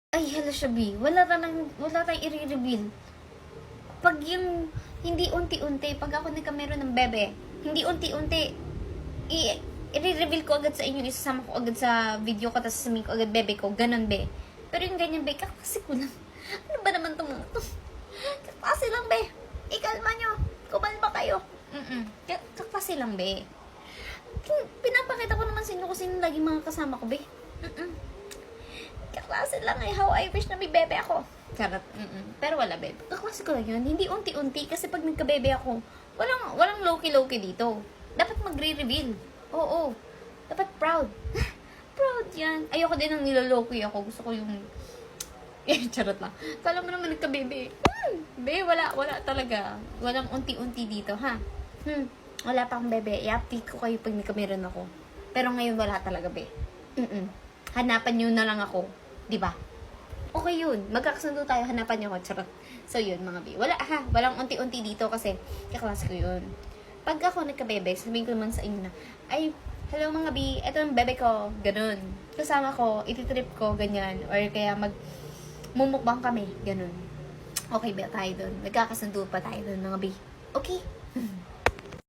Ay, hala siya, B. Wala tayong i-reveal. Pag yung hindi unti-unti, pag ako nagkameron ng bebe, hindi unti-unti, i-reveal ko agad sa inyo, isasama ko agad sa video ko, tapos sasabihin ko agad, bebe ko, ganun, be. Pero yung ganyan, be, kakasi ko lang. Ano ba naman itong, kakasi lang, be. Ikalma nyo. Kumalma kayo. Kakasi lang, be. Pinapakita ko naman sa inyo kung sino lagi mga kasama ko, be. Kaklase lang eh. How I wish na may bebe ako. Charot. Pero wala, bebe. Kaklase ko lang yun. Hindi unti-unti. Kasi pag nagka-bebe ako, walang low-key dito. Dapat magre-reveal. Oo. Dapat proud. Proud yan. Ayoko din ng nilolow-key ako. Gusto ko yung... charot lang. Kala mo naman nagka-bebe. Be, wala talaga. Walang unti-unti dito, ha? Wala pa akong bebe. I-update ko kayo pag nagkameron ako. Pero ngayon wala talaga, be. Hanapan nyo na lang ako. Diba? Okay yun. Magkakasundo tayo. Hanapan nyo ako. Charot. So yun, mga bi. Walang unti-unti dito kasi kaklase ko yun. Pag ako nagka-bebe, sabihin ko naman sa inyo na, ay, hello mga bi, eto ang bebe ko. Ganun. Kasama ko, ititrip ko, ganyan. Or kaya mumukbang kami. Ganun. Okay ba tayo dun? Magkakasundo pa tayo dun, mga bi. Okay?